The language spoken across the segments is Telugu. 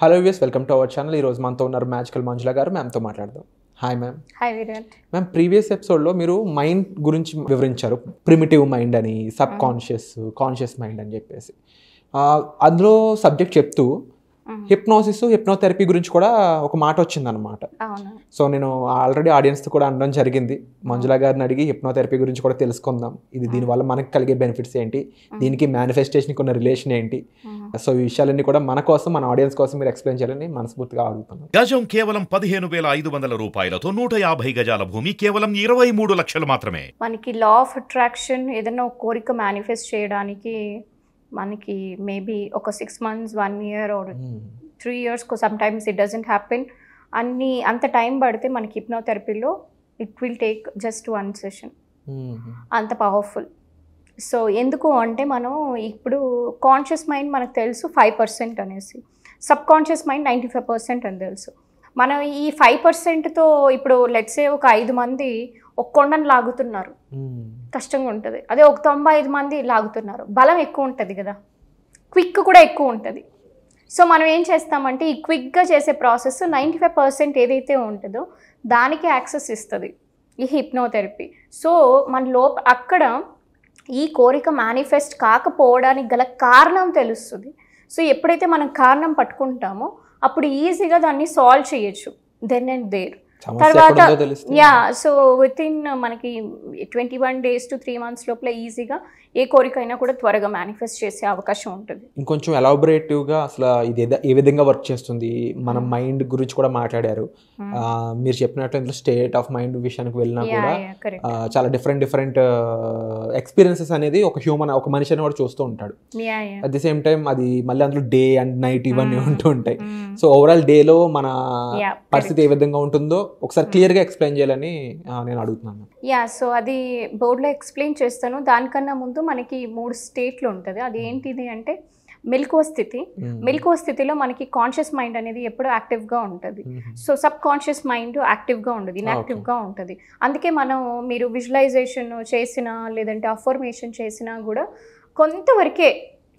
Hello views, welcome to our channel. ఈరోజు మనతో ఉన్నారు మ్యాజికల్ మంజుల గారు. మ్యామ్తో మాట్లాడదాం. Hi ma'am. Hi Virat. Ma'am, previous ఎపిసోడ్లో మీరు మైండ్ గురించి వివరించారు. ప్రిమిటివ్ మైండ్ అని, సబ్ కాన్షియస్ మైండ్ అని చెప్పేసి. అందులో సబ్జెక్ట్ చెప్తూ హిప్నోసిస్, హిప్నోథెరపీ గురించి కూడా ఒక మాట వచ్చిందనమాట. సో నేను ఆల్రెడీ ఆడియన్స్తో కూడా అనడం జరిగింది, మంజుల గారిని అడిగి హిప్నోథెరపీ గురించి కూడా తెలుసుకుందాం. దీనివల్ల మనకి కలిగే బెనిఫిట్స్ ఏంటి, దీనికి మేనిఫెస్టేషన్కి ఉన్న రిలేషన్ ఏంటి. సో ఈ విషయాలన్నీ కూడా మన కోసం, మన ఆడియన్స్ కోసం మీరు ఎక్స్ప్లెయిన్ చేయాలని మనస్ఫూర్తిగా అడుగుతున్నాను. గజం కేవలం 15,500 రూపాయలతో 150 గజాల భూమి కేవలం 23 లక్షలు మాత్రమే. మనకి లా ఆఫ్ అట్రాక్షన్ ఏదైనా ఒక కోరిక మేనిఫెస్ట్ చేయడానికి మనకి మేబీ ఒక 6 months 1 year or 3 years some times it doesn't happen. అంత టైం పడితే మనకి హిప్నోథెరపీలో it will take just 1 session. అంత పవర్ఫుల్. సో ఎందుకు అంటే మనం ఇప్పుడు కాన్షియస్ మైండ్ మనకు తెలుసు 5% అనేసి, సబ్ కాన్షియస్ మైండ్ 95% అని తెలుసు. మనం ఈ 5%తో ఇప్పుడు లెట్సే ఒక 5 మంది ఒక కొండను లాగుతున్నారు, కష్టంగా ఉంటుంది. అదే ఒక 95 మంది లాగుతున్నారు, బలం ఎక్కువ ఉంటుంది కదా, క్విక్ కూడా ఎక్కువ ఉంటుంది. సో మనం ఏం చేస్తామంటే ఈ క్విక్గా చేసే ప్రాసెస్ 95% ఏదైతే ఉంటుందో దానికి యాక్సెస్ ఇస్తుంది ఈ హిప్నోథెరపీ. సో మన అక్కడ ఈ కోరిక మేనిఫెస్ట్ కాకపోవడానికి గల కారణం తెలుస్తుంది. సో ఎప్పుడైతే మనం కారణం పట్టుకుంటామో అప్పుడు ఈజీగా దాన్ని సాల్వ్ చేయొచ్చు దెన్ అండ్ దేర్. తర్వాత సో విత్ ఇన్ మనకి 21 days to 3 months లోపల ఈజీగా ఏ కోరికైనా కూడా త్వరగా మేనిఫెస్ట్ చేసే అవకాశం ఉంటుంది. ఇంకొంచెం ఎలాబొరేటివ్గా అసలు ఇది ఏ విధంగా వర్క్ చేస్తుంది, మన మైండ్ గురించి కూడా మాట్లాడారు. మీరు చెప్పినట్లు ఇందులో స్టేట్ ఆఫ్ మైండ్ విషయానికి వెళ్ళినా కూడా చాలా డిఫరెంట్ ఎక్స్పీరియన్సెస్ అనేది ఒక మనిషి అని కూడా చూస్తూ ఉంటాడు. అట్ ది సేమ్ టైం అది మళ్ళీ అందులో డే అండ్ నైట్ ఇవన్నీ ఉంటూ ఉంటాయి. సో ఓవరాల్ డేలో మన పరిస్థితి ఏ విధంగా ఉంటుందో ఒకసారి క్లియర్గా ఎక్స్ప్లెయిన్ చేయాలని నేను అడుగుతున్నాను. సో అది బోర్డులో ఎక్స్ప్లెయిన్ చేస్తాను. దానికన్నా ముందు మనకి 3 స్టేట్లు ఉంటుంది. అది ఏంటిది అంటే మెలకువ స్థితి. మెలకువ స్థితిలో మనకి కాన్షియస్ మైండ్ అనేది ఎప్పుడు యాక్టివ్గా ఉంటుంది. సో సబ్ కాన్షియస్ మైండ్ యాక్టివ్గా ఉండదు, ఇన్యాక్టివ్గా ఉంటుంది. అందుకే మీరు విజువలైజేషన్ చేసినా లేదంటే అఫర్మేషన్ చేసినా కూడా కొంతవరకే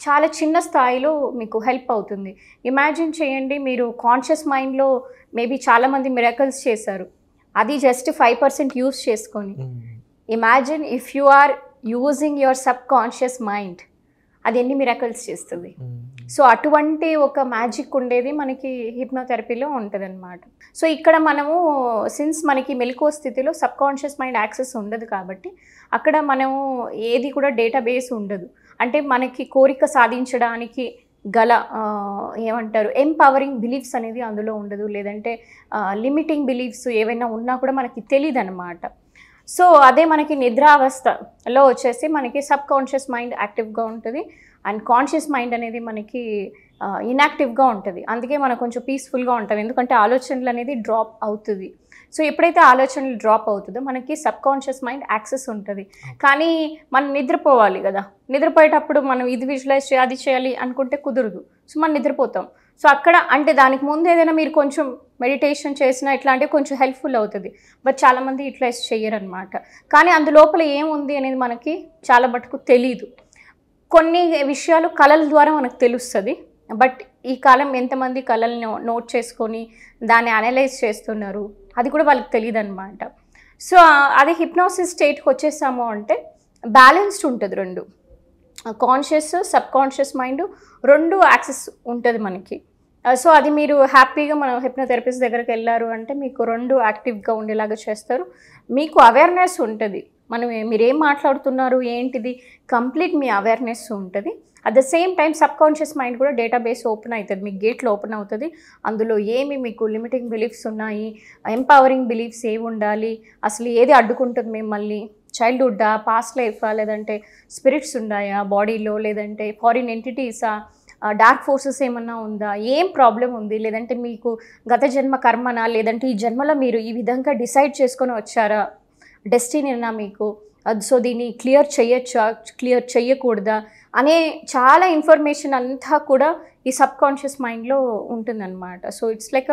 చాలా చిన్న స్థాయిలో మీకు హెల్ప్ అవుతుంది. ఇమాజిన్ చేయండి, మీరు కాన్షియస్ మైండ్లో మేబీ చాలామంది మిరాకల్స్ చేశారు, అది జస్ట్ 5% యూజ్ చేసుకొని. Imagine if you are using your subconscious mind, అది ఎన్ని మిరాకల్స్ చేస్తుంది. సో అటువంటి ఒక మ్యాజిక్ ఉండేది మనకి హిప్నోథెరపీలో ఉంటుంది అనమాట. సో ఇక్కడ మనము సిన్స్ మనకి మెలకువ స్థితిలో సబ్ కాన్షియస్ మైండ్ యాక్సెస్ ఉండదు కాబట్టి అక్కడ మనము ఏది కూడా డేటాబేస్ ఉండదు. అంటే మనకి కోరిక సాధించడానికి గల ఏమంటారు ఎంపవరింగ్ బిలీఫ్స్ అనేది అందులో ఉండదు, లేదంటే లిమిటింగ్ బిలీఫ్స్ ఏవైనా ఉన్నా కూడా మనకి తెలియదు అనమాట. సో అదే మనకి నిద్రావస్థలో వచ్చేసి మనకి సబ్ కాన్షియస్ మైండ్ యాక్టివ్గా ఉంటుంది అండ్ కాన్షియస్ మైండ్ అనేది మనకి ఇన్యాక్టివ్గా ఉంటుంది. అందుకే మనకు కొంచెం పీస్ఫుల్గా ఉంటాం, ఎందుకంటే ఆలోచనలు అనేది డ్రాప్ అవుతుంది. సో ఎప్పుడైతే ఆలోచనలు డ్రాప్ అవుతుందో మనకి సబ్ కాన్షియస్ మైండ్ యాక్సెస్ ఉంటుంది. కానీ మనం నిద్రపోవాలి కదా, నిద్రపోయేటప్పుడు మనం ఇది విజువలైజ్ చేయాలి, అది చేయాలి అనుకుంటే కుదరదు. సో మనం నిద్రపోతాం. సో అక్కడ అంటే దానికి ముందు ఏదైనా మీరు కొంచెం మెడిటేషన్ చేసినా ఇట్లాంటివి కొంచెం హెల్ప్ఫుల్ అవుతుంది. బట్ చాలామంది యూటిలైజ్ చేయరనమాట. కానీ అందులోపల ఏముంది అనేది మనకి చాలా మటుకు తెలీదు. కొన్ని విషయాలు కళల ద్వారా మనకు తెలుస్తుంది. బట్ ఈ కాలం ఎంతమంది కళలను నోట్ చేసుకొని దాన్ని అనలైజ్ చేస్తున్నారు అది కూడా వాళ్ళకి తెలియదు అనమాట. సో అది హిప్నోసిస్ స్టేట్కి వచ్చేసాము అంటే బ్యాలెన్స్డ్ ఉంటుంది, రెండు కాన్షియస్ సబ్ కాన్షియస్ మైండ్ రెండు యాక్సెస్ ఉంటుంది మనకి. సో అది మీరు హ్యాపీగా మనం హిప్నోథెరపిస్ట్ దగ్గరికి వెళ్ళారు అంటే మీకు రెండు యాక్టివ్గా ఉండేలాగా చేస్తారు. మీకు అవేర్నెస్ ఉంటుంది, మీరేం మాట్లాడుతున్నారు ఏంటిది కంప్లీట్ మీ అవేర్నెస్ ఉంటుంది. At the same time sub conscious mind కూడా డేటాబేస్ ఓపెన్ అవుతుంది, మీకు గేట్లు ఓపెన్ అవుతుంది. అందులో ఏమి మీకు లిమిటింగ్ బిలీఫ్స్ ఉన్నాయి, ఎంపవరింగ్ బిలీఫ్స్ ఏవి ఉండాలి, అసలు ఏది అడ్డుకుంటుంది మిమ్మల్ని, చైల్డ్హుడ్డా, పాస్ట్ లైఫా, లేదంటే స్పిరిట్స్ ఉన్నాయా బాడీలో, లేదంటే ఫారిన్ ఎంటిటీసా, డార్క్ ఫోర్సెస్ ఏమన్నా ఉందా, ఏం ప్రాబ్లం ఉంది, లేదంటే మీకు గత జన్మ కర్మనా, లేదంటే ఈ జన్మలో మీరు ఈ విధంగా డిసైడ్ చేసుకొని వచ్చారా, డెస్టినీనా మీకు, సో దీన్ని క్లియర్ చేయొచ్చా, క్లియర్ చేయకూడదా, అనే చాలా ఇన్ఫర్మేషన్ అంతా కూడా ఈ సబ్ కాన్షియస్ మైండ్లో ఉంటుందన్నమాట. సో ఇట్స్ లైక్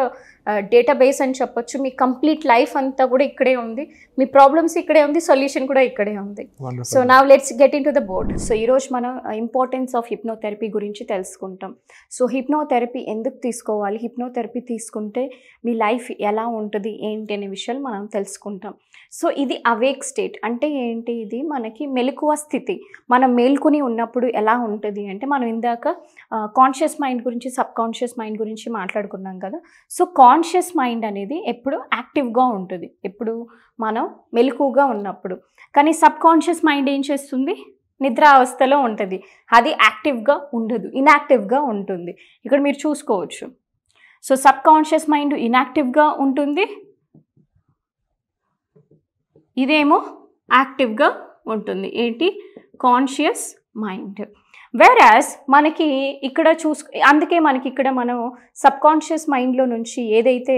డేటాబేస్ అని చెప్పొచ్చు. మీ కంప్లీట్ లైఫ్ అంతా కూడా ఇక్కడే ఉంది, మీ ప్రాబ్లమ్స్ ఇక్కడే ఉంది, సొల్యూషన్ కూడా ఇక్కడే ఉంది. So now let's get in to the board. So ఈరోజు మనం ఇంపార్టెన్స్ ఆఫ్ హిప్నోథెరపీ గురించి తెలుసుకుంటాం. సో హిప్నోథెరపీ ఎందుకు తీసుకోవాలి, హిప్నోథెరపీ తీసుకుంటే మీ లైఫ్ ఎలా ఉంటుంది ఏంటి అనే విషయాలు మనం తెలుసుకుంటాం. సో ఇది అవేక్ స్టేట్ అంటే ఏంటి, ఇది మనకి మెలకువ స్థితి. మనం మేల్కొని ఉన్నప్పుడు ఎలా ఉంటుంది అంటే, మనం ఇందాక కాన్షియస్ మైండ్ గురించి సబ్ కాన్షియస్ మైండ్ గురించి మాట్లాడుకున్నాం కదా. సో కాన్షియస్ మైండ్ అనేది ఎప్పుడు యాక్టివ్గా ఉంటుంది ఎప్పుడు మనం మెలకువగా ఉన్నప్పుడు. కానీ సబ్ కాన్షియస్ మైండ్ ఏం చేస్తుంది, నిద్ర అవస్థలో ఉంటుంది, అది యాక్టివ్గా ఉండదు, ఇన్యాక్టివ్గా ఉంటుంది. ఇక్కడ మీరు చూసుకోవచ్చు. సో సబ్ కాన్షియస్ మైండ్ ఇన్యాక్టివ్గా ఉంటుంది, ఇదేమో యాక్టివ్గా ఉంటుంది. ఏంటి, కాన్షియస్ మైండ్. వెరాస్ మనకి ఇక్కడ అందుకే మనకి ఇక్కడ మనం సబ్ కాన్షియస్ మైండ్లో నుంచి ఏదైతే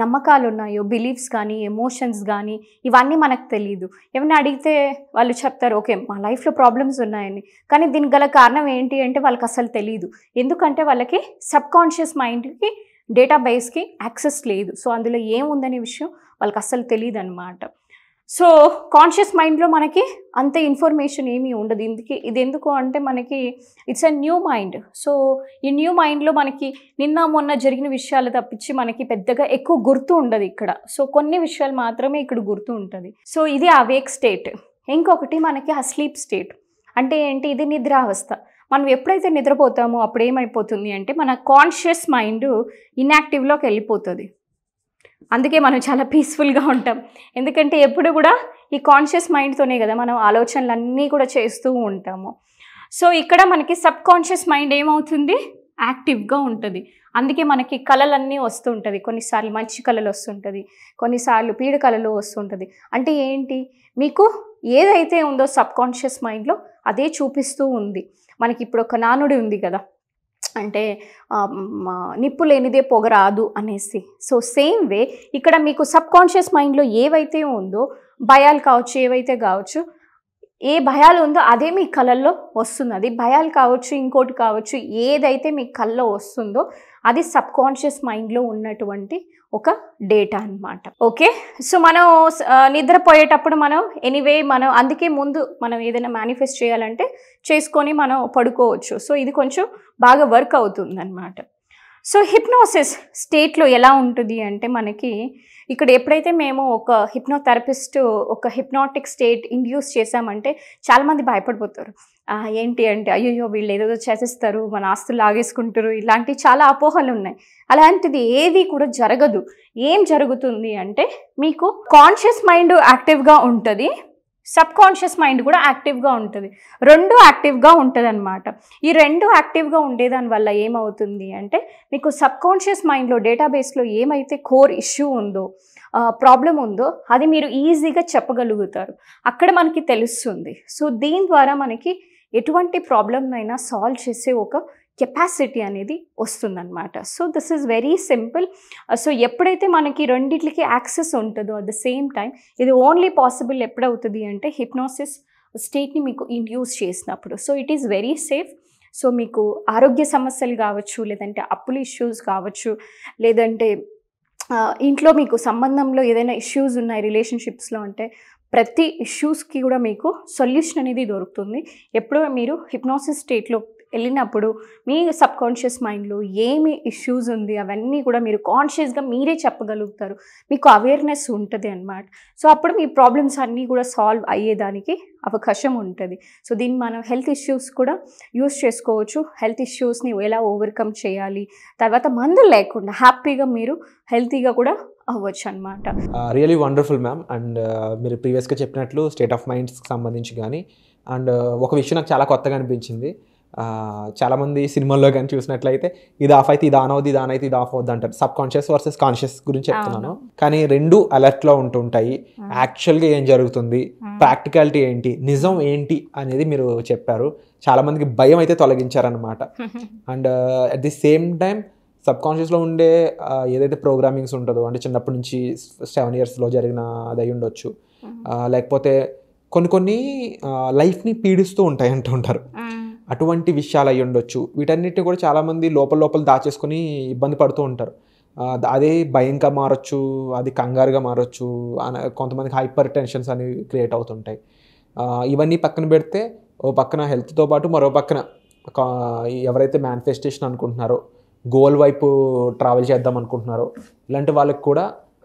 నమ్మకాలు ఉన్నాయో, బిలీఫ్స్ కానీ ఎమోషన్స్ కానీ, ఇవన్నీ మనకు తెలియదు. ఏమైనా అడిగితే వాళ్ళు చెప్తారు ఓకే మా లైఫ్లో ప్రాబ్లమ్స్ ఉన్నాయని, కానీ దీనికి గల కారణం ఏంటి అంటే వాళ్ళకి అసలు తెలియదు. ఎందుకంటే వాళ్ళకి సబ్ కాన్షియస్ మైండ్కి డేటాబేస్కి యాక్సెస్ లేదు. సో అందులో ఏముందనే విషయం వాళ్ళకి అస్సలు తెలియదు అనమాట. సో కాన్షియస్ మైండ్లో మనకి అంత ఇన్ఫర్మేషన్ ఏమీ ఉండదు. ఇది ఎందుకు అంటే మనకి it's a new mind. So ఈ న్యూ మైండ్లో మనకి నిన్న మొన్న జరిగిన విషయాలు తప్పించి మనకి పెద్దగా ఎక్కువ గుర్తు ఉండదు ఇక్కడ. సో కొన్ని విషయాలు మాత్రమే ఇక్కడ గుర్తు ఉంటుంది. సో ఇది అవేక్ స్టేట్. ఇంకొకటి మనకి అస్లీప్ స్టేట్ అంటే ఏంటి, ఇది నిద్రావస్థ. మనం ఎప్పుడైతే నిద్రపోతామో అప్పుడు ఏమైపోతుంది అంటే మన కాన్షియస్ మైండ్ ఇన్యాక్టివ్లోకి వెళ్ళిపోతుంది. అందుకే మనం చాలా పీస్ఫుల్గా ఉంటాం. ఎందుకంటే ఎప్పుడు కూడా ఈ కాన్షియస్ మైండ్తోనే కదా మనం ఆలోచనలన్నీ కూడా చేస్తూ ఉంటాము. సో ఇక్కడ మనకి సబ్ కాన్షియస్ మైండ్ ఏమవుతుంది, యాక్టివ్గా ఉంటుంది. అందుకే మనకి కళలన్నీ వస్తుంటుంది. కొన్నిసార్లు మంచి కళలు వస్తుంటుంది, కొన్నిసార్లు పీడ కళలు వస్తుంటుంది. అంటే ఏంటి, మీకు ఏదైతే ఉందో సబ్ కాన్షియస్ మైండ్లో అదే చూపిస్తూ ఉంది. మనకి ఇప్పుడు ఒక నానుడి ఉంది కదా, అంటే నిప్పు లేనిదే పొగ రాదు అనేసి. సో సేమ్ వే ఇక్కడ మీకు సబ్ కాన్షియస్ మైండ్లో ఏవైతే ఉందో, భయాలు కావచ్చు, ఏవైతే కావచ్చు, ఏ భయాలు ఉందో అదే మీ కళల్లో వస్తుంది. అది భయాలు కావచ్చు, ఇంకోటి కావచ్చు, ఏదైతే మీ కళ్ళలో వస్తుందో అది సబ్ కాన్షియస్ మైండ్లో ఉన్నటువంటి ఒక డేటా అన్నమాట. ఓకే, సో మనం నిద్రపోయేటప్పుడు మనం ఎనీవే మనం అందుకే ముందు మనం ఏదైనా మేనిఫెస్ట్ చేయాలంటే చేసుకొని మనం పడుకోవచ్చు. సో ఇది కొంచెం బాగా వర్క్ అవుతుంది అన్నమాట. సో హిప్నోసిస్ స్టేట్లో ఎలా ఉంటుంది అంటే మనకి ఇక్కడ ఎప్పుడైతే మేము ఒక హిప్నోథెరపిస్ట్ ఒక హిప్నాటిక్ స్టేట్ ఇండ్యూస్ చేసామంటే చాలామంది భయపడిపోతారు. ఏంటి అంటే అయ్యో వీళ్ళు ఏదో చేసేస్తారు, మన ఆస్తులు లాగేసుకుంటారు, ఇలాంటి చాలా అపోహలు ఉన్నాయి. అలాంటిది ఏది కూడా జరగదు. ఏం జరుగుతుంది అంటే మీకు కాన్షియస్ మైండ్ యాక్టివ్గా ఉంటుంది, సబ్ కాన్షియస్ మైండ్ కూడా యాక్టివ్గా ఉంటుంది. రెండు యాక్టివ్గా ఉంటుంది అనమాట. ఈ రెండు యాక్టివ్గా ఉండేదాని వల్ల ఏమవుతుంది అంటే మీకు సబ్ కాన్షియస్ మైండ్లో డేటాబేస్లో ఏమైతే కోర్ ఇష్యూ ఉందో, ప్రాబ్లం ఉందో అది మీరు ఈజీగా చెప్పగలుగుతారు. అక్కడ మనకి తెలుస్తుంది. సో దీని ద్వారా మనకి ఎటువంటి ప్రాబ్లమ్నైనా సాల్వ్ చేసే ఒక కెపాసిటీ అనేది వస్తుందన్నమాట. So this is very simple. So ఎప్పుడైతే మనకి రెండిట్లకి యాక్సెస్ ఉంటుందో అట్ ద సేమ్ టైం, ఇది ఓన్లీ పాసిబుల్ ఎప్పుడవుతుంది అంటే హిప్నోసిస్ స్టేట్ని మీకు ఇండ్యూస్ చేసినప్పుడు. So it is very safe. So మీకు ఆరోగ్య సమస్యలు కావచ్చు, లేదంటే అప్పుల ఇష్యూస్ కావచ్చు, లేదంటే ఇంట్లో మీకు సంబంధంలో ఏదైనా ఇష్యూస్ ఉన్నాయి రిలేషన్షిప్స్లో అంటే ప్రతి ఇష్యూస్కి కూడా మీకు సొల్యూషన్ అనేది దొరుకుతుంది. ఎప్పుడు మీరు హిప్నోసిస్ స్టేట్లో వెళ్ళినప్పుడు మీ సబ్ కాన్షియస్ మైండ్లో ఏమి ఇష్యూస్ ఉంది అవన్నీ కూడా మీరు కాన్షియస్గా మీరే చెప్పగలుగుతారు. మీకు అవేర్నెస్ ఉంటుంది అన్నమాట. సో అప్పుడు మీ ప్రాబ్లమ్స్ అన్నీ కూడా సాల్వ్ అయ్యేదానికి అవకాశం ఉంటుంది. సో దీన్ని మనం హెల్త్ ఇష్యూస్ కూడా యూస్ చేసుకోవచ్చు. హెల్త్ ఇష్యూస్ని ఎలా ఓవర్కమ్ చేయాలి, తర్వాత మందులు లేకుండా హ్యాపీగా మీరు హెల్తీగా కూడా అవ్వచ్చు అనమాట. Really wonderful ma'am. అండ్ మీరు ప్రీవియస్గా చెప్పినట్లు స్టేట్ ఆఫ్ మైండ్స్కి సంబంధించి కానీ, అండ్ ఒక విషయం నాకు చాలా కొత్తగా అనిపించింది. చాలామంది సినిమాల్లో కానీ చూసినట్లయితే ఇది ఆఫ్ అయితే ఇది ఆన్ అవుద్ది, ఇది ఆన్ అయితే ఇది ఆఫ్ అవుద్ది అంటారు. సబ్ కాన్షియస్ వర్సెస్ కాన్షియస్ గురించి చెప్తున్నాను. కానీ రెండు అలర్ట్లో ఉంటుంటాయి. యాక్చువల్గా ఏం జరుగుతుంది, ప్రాక్టికాలిటీ ఏంటి, నిజం ఏంటి అనేది మీరు చెప్పారు. చాలామందికి భయం అయితే తొలగించారనమాట. And at the same time sub కాన్షియస్లో ఉండే ఏదైతే ప్రోగ్రామింగ్స్ ఉంటుందో, అంటే చిన్నప్పటి నుంచి 7 yearsలో జరిగిన అది అయి ఉండొచ్చు, లేకపోతే కొన్ని లైఫ్ని పీడిస్తూ ఉంటాయి అంటూ ఉంటారు. అటువంటి విషయాలు అయ్యి ఉండొచ్చు. వీటన్నిటిని కూడా చాలామంది లోపల దాచేసుకొని ఇబ్బంది పడుతూ ఉంటారు. అదే భయంగా మారొచ్చు, అది కంగారుగా మారొచ్చు, కొంతమందికి హైపర్ టెన్షన్స్ అనేవి క్రియేట్ అవుతుంటాయి. ఇవన్నీ పక్కన పెడితే ఓ పక్కన హెల్త్తో పాటు మరో పక్కన ఎవరైతే మేనిఫెస్టేషన్ అనుకుంటున్నారో, గోల్ వైపు ట్రావెల్ చేద్దాం అనుకుంటున్నారో, ఇలాంటి వాళ్ళకి కూడా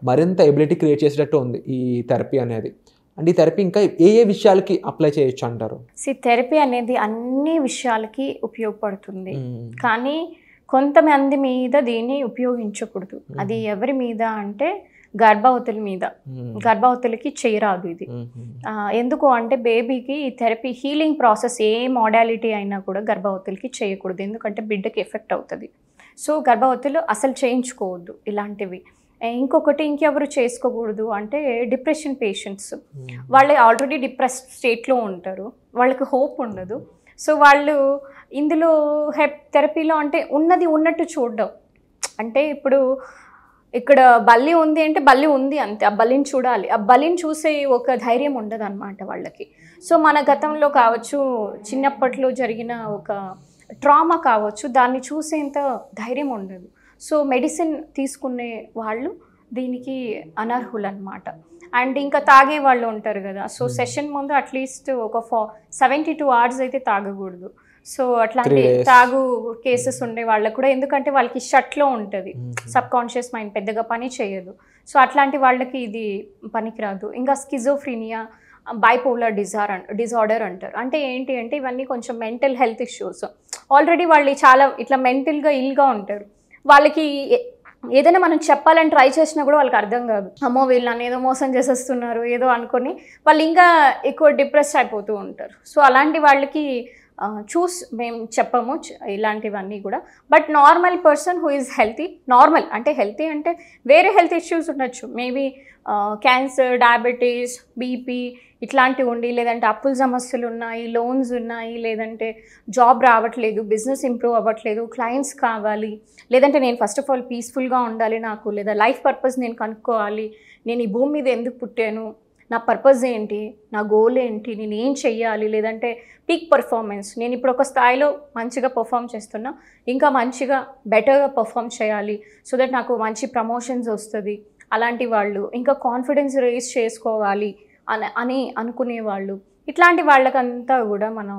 మరింత ఎబిలిటీ క్రియేట్ చేసేటట్టు ఉంది ఈ థెరపీ అనేది. అంటే ఈ థెరపీ ఇంకా ఏ విషయాలకి అప్లై చేయొచ్చు అంటారు? థెరపీ అనేది అన్ని విషయాలకి ఉపయోగపడుతుంది, కానీ కొంతమంది మీద దీన్ని ఉపయోగించకూడదు. అది ఎవరి మీద అంటే గర్భవతుల మీద. గర్భవతులకి చేయరాదు ఇది. ఎందుకు అంటే బేబీకి ఈ థెరపీ హీలింగ్ ప్రాసెస్ ఏ మోడాలిటీ అయినా కూడా గర్భవతులకి చేయకూడదు, ఎందుకంటే బిడ్డకి ఎఫెక్ట్ అవుతుంది. సో గర్భవతులు అసలు చేయించుకోవద్దు ఇలాంటివి. ఇంకెవరు చేసుకోకూడదు అంటే డిప్రెషన్ పేషెంట్స్. వాళ్ళు ఆల్రెడీ డిప్రెస్డ్ స్టేట్లో ఉంటారు, వాళ్ళకి హోప్ ఉండదు. సో వాళ్ళు ఇందులో థెరపీలో అంటే ఉన్నది ఉన్నట్టు చూడడం. అంటే ఇప్పుడు ఇక్కడ బల్లి ఉంది అంటే బల్లి ఉంది అంతే, ఆ బల్లిని చూడాలి. ఆ బల్లిని చూసే ఒక ధైర్యం ఉండదు అన్నమాట వాళ్ళకి. సో మన గతంలో కావచ్చు, చిన్నప్పట్లో జరిగిన ఒక ట్రామా కావచ్చు, దాన్ని చూసేంత ధైర్యం ఉండదు. సో మెడిసిన్ తీసుకునే వాళ్ళు దీనికి అనర్హులు అనమాట. అండ్ ఇంకా తాగే వాళ్ళు ఉంటారు కదా, సో సెషన్ ముందు అట్లీస్ట్ ఒక 72 hours అయితే తాగకూడదు. సో అట్లాంటి తాగు కేసెస్ ఉండే వాళ్ళకు కూడా, ఎందుకంటే వాళ్ళకి షట్లో ఉంటుంది, సబ్ కాన్షియస్ మైండ్ పెద్దగా పని చేయదు. సో అట్లాంటి వాళ్ళకి ఇది పనికిరాదు. ఇంకా స్కిజోఫ్రీనియా, బైపోలార్ డిజార్డర్ అంటారు. అంటే ఏంటి అంటే ఇవన్నీ కొంచెం మెంటల్ హెల్త్ ఇష్యూస్. ఆల్రెడీ వాళ్ళు చాలా ఇట్లా మెంటల్గా ఇల్గా ఉంటారు. వాళ్ళకి ఏదైనా మనం చెప్పాలని ట్రై చేసినా కూడా వాళ్ళకి అర్థం కాదు. అమ్మో వీళ్ళు నన్ను ఏదో మోసం చేసేస్తున్నారు ఏదో అనుకొని వాళ్ళు ఇంకా ఎక్కువ డిప్రెస్ అయిపోతూ ఉంటారు. సో అలాంటి వాళ్ళకి మేము చెప్పము ఇలాంటివన్నీ కూడా. But normal person who is healthy, normal అంటే హెల్తీ అంటే వేరే హెల్త్ ఇష్యూస్ ఉండొచ్చు, మేబీ క్యాన్సర్, డయాబెటీస్, బీపీ ఇట్లాంటివి ఉండి, లేదంటే అప్పుల సమస్యలు ఉన్నాయి, లోన్స్ ఉన్నాయి, లేదంటే జాబ్ రావట్లేదు, బిజినెస్ ఇంప్రూవ్ అవ్వట్లేదు, క్లయింట్స్ కావాలి, లేదంటే నేను ఫస్ట్ ఆఫ్ ఆల్ పీస్ఫుల్గా ఉండాలి నాకు, లేదా లైఫ్ పర్పస్ నేను కనుక్కోవాలి, నేను ఈ భూమి మీద ఎందుకు పుట్టాను, నా పర్పస్ ఏంటి, నా గోల్ ఏంటి, నేను ఏం చెయ్యాలి, లేదంటే పీక్ పర్ఫార్మెన్స్, నేను ఇప్పుడు ఒక స్థాయిలో మంచిగా పర్ఫామ్ చేస్తున్నా, ఇంకా మంచిగా బెటర్గా పర్ఫామ్ చేయాలి, సో దట్ నాకు మంచి ప్రమోషన్స్ వస్తుంది, అలాంటి వాళ్ళు, ఇంకా కాన్ఫిడెన్స్ రేస్ చేసుకోవాలి అని అనుకునేవాళ్ళు, ఇట్లాంటి వాళ్ళకంతా కూడా మనం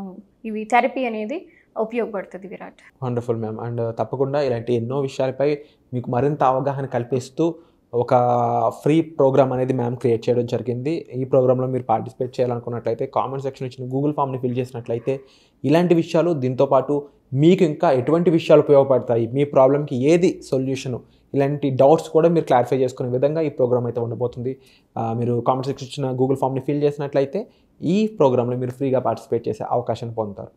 ఇవి థెరపీ అనేది ఉపయోగపడుతుంది. Virat, wonderful ma'am. అండ్ తప్పకుండా ఇలాంటి ఎన్నో విషయాలపై మీకు మరింత అవగాహన కల్పిస్తూ ఒక ఫ్రీ ప్రోగ్రామ్ అనేది మ్యామ్ క్రియేట్ చేయడం జరిగింది. ఈ ప్రోగ్రాంలో మీరు పార్టిసిపేట్ చేయాలనుకున్నట్లయితే కామెంట్ సెక్షన్ ఇచ్చిన గూగుల్ ఫామ్ని ఫిల్ చేసినట్లయితే ఇలాంటి విషయాలు, దీంతోపాటు మీకు ఇంకా ఎటువంటి విషయాలు ఉపయోగపడతాయి, మీ ప్రాబ్లంకి ఏది సొల్యూషను, ఇలాంటి డౌట్స్ కూడా మీరు క్లారిఫై చేసుకునే విధంగా ఈ ప్రోగ్రామ్ అయితే ఉండబోతుంది. మీరు కామెంట్ సెక్షన్ ఇచ్చిన గూగుల్ ఫామ్ని ఫిల్ చేసినట్లయితే ఈ ప్రోగ్రాంలో మీరు ఫ్రీగా పార్టిసిపేట్ చేసే అవకాశాన్ని పొందుతారు.